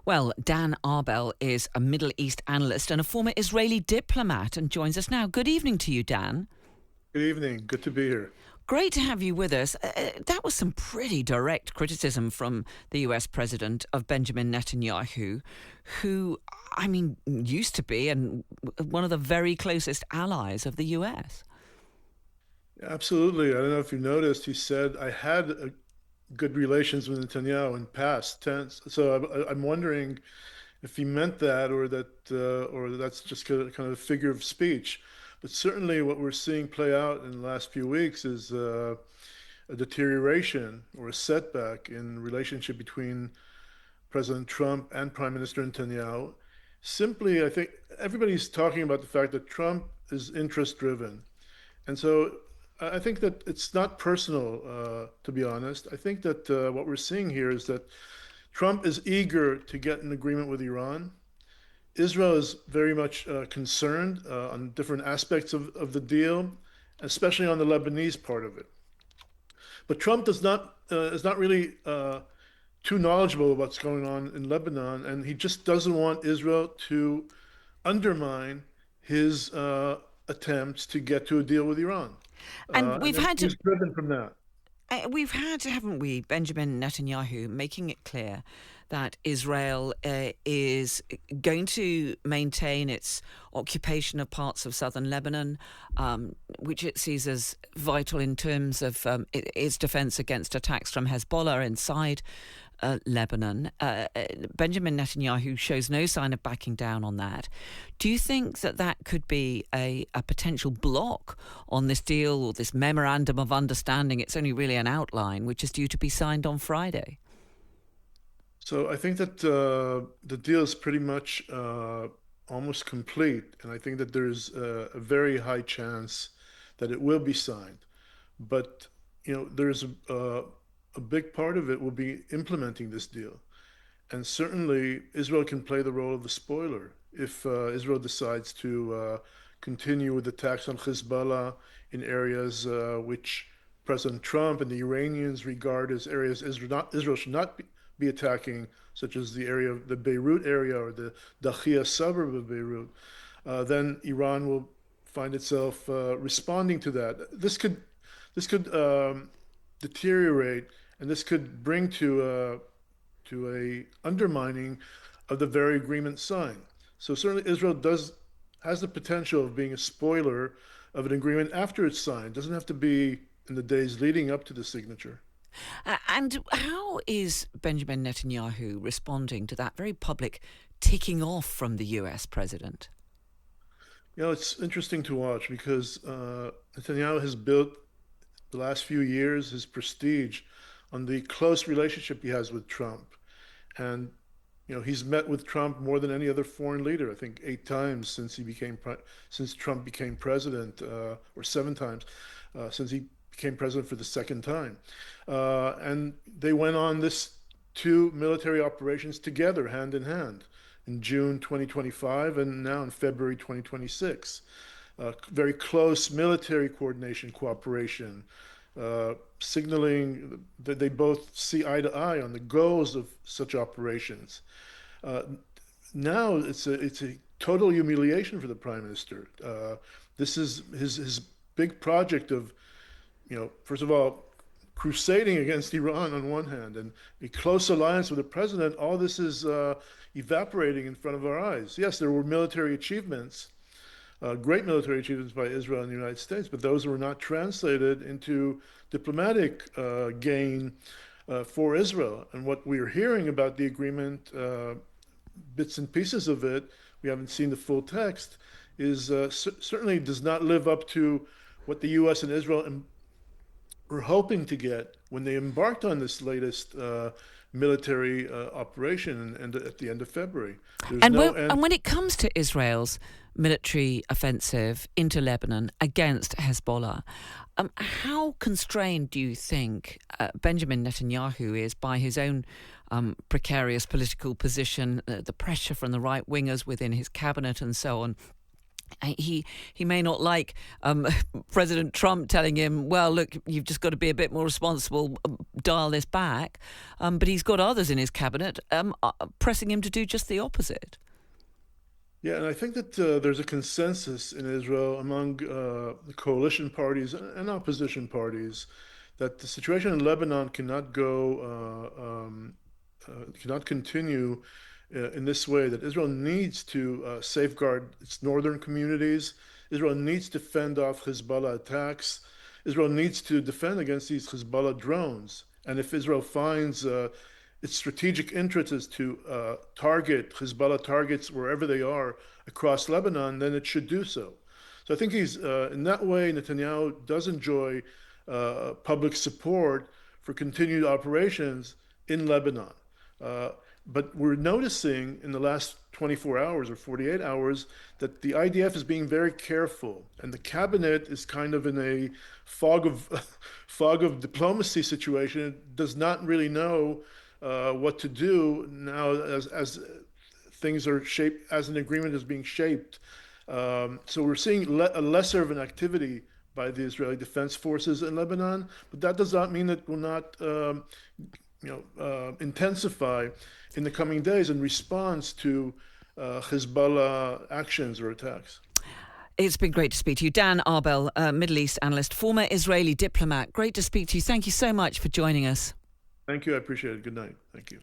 Well, Dan Arbell is a Middle East analyst and a former Israeli diplomat and joins us now. Good evening to you, Dan. Good evening. Good to be here. Great to have you with us. That was some pretty direct criticism from the U.S. president of Benjamin Netanyahu, who, used to be and one of the very closest allies of the U.S. Absolutely. I don't know if you noticed, he said, I had good relations with Netanyahu in past tense. So I'm wondering if he meant that or that's just kind of a figure of speech. But certainly what we're seeing play out in the last few weeks is a deterioration or a setback in relationship between President Trump and Prime Minister Netanyahu. Simply, I think everybody's talking about the fact that Trump is interest driven. And so I think that it's not personal, to be honest. I think that what we're seeing here is that Trump is eager to get an agreement with Iran. Israel is very much concerned on different aspects of the deal, especially on the Lebanese part of it. But Trump is not really too knowledgeable about what's going on in Lebanon, and he just doesn't want Israel to undermine his attempts to get to a deal with Iran. And He's driven from that. We've had, haven't we, Benjamin Netanyahu making it clear that Israel is going to maintain its occupation of parts of southern Lebanon, which it sees as vital in terms of its defense against attacks from Hezbollah inside Lebanon. Benjamin Netanyahu shows no sign of backing down on that. Do you think that could be a potential block on this deal or this memorandum of understanding? It's only really an outline, which is due to be signed on Friday. So I think that the deal is pretty much almost complete, and I think that there's a very high chance that it will be signed. But there's a big part of it will be implementing this deal, and certainly Israel can play the role of the spoiler if Israel decides to continue with attacks on Hezbollah in areas which President Trump and the Iranians regard as areas Israel should not be attacking, such as the area of the Beirut area or the Dakhia suburb of Beirut. Then Iran will find itself responding to that. This could deteriorate, and this could bring to a undermining of the very agreement signed. So certainly Israel has the potential of being a spoiler of an agreement after it's signed. It doesn't have to be in the days leading up to the signature. And how is Benjamin Netanyahu responding to that very public ticking off from the US president? It's interesting to watch because Netanyahu has built the last few years his prestige on the close relationship he has with Trump. And he's met with Trump more than any other foreign leader, I think 8 times since Trump became president, or 7 times since he became president for the second time. And they went on this 2 military operations together, hand in hand, in June 2025 and now in February 2026. Very close military coordination, cooperation, signaling that they both see eye to eye on the goals of such operations. Now it's a total humiliation for the prime minister. This is his big project of, first of all, crusading against Iran on one hand and a close alliance with the president. All this is evaporating in front of our eyes. Yes, there were military achievements, great military achievements by Israel and the United States, but those were not translated into diplomatic gain for Israel. And what we're hearing about the agreement, bits and pieces of it, we haven't seen the full text, is certainly does not live up to what the U.S. and Israel were hoping to get when they embarked on this latest military operation and at the end of February. And when it comes to Israel's military offensive into Lebanon against Hezbollah, how constrained do you think Benjamin Netanyahu is by his own precarious political position, the pressure from the right wingers within his cabinet and so on, He may not like President Trump telling him, well, look, you've just got to be a bit more responsible, dial this back. But he's got others in his cabinet pressing him to do just the opposite. Yeah, and I think that there's a consensus in Israel among the coalition parties and opposition parties that the situation in Lebanon cannot continue in this way, that Israel needs to safeguard its northern communities. Israel needs to fend off Hezbollah attacks. Israel needs to defend against these Hezbollah drones. And if Israel finds its strategic interest is to target Hezbollah targets wherever they are across Lebanon, then it should do so. So I think in that way, Netanyahu does enjoy public support for continued operations in Lebanon. Uh, but we're noticing in the last 24 hours or 48 hours that the IDF is being very careful, and the cabinet is kind of in a fog of fog of diplomacy situation. It does not really know what to do now as things are shaped, as an agreement is being shaped. So we're seeing a lesser of an activity by the Israeli Defense Forces in Lebanon, but that does not mean it will not intensify in the coming days in response to Hezbollah actions or attacks. It's been great to speak to you. Dan Arbell, Middle East analyst, former Israeli diplomat. Great to speak to you. Thank you so much for joining us. Thank you. I appreciate it. Good night. Thank you.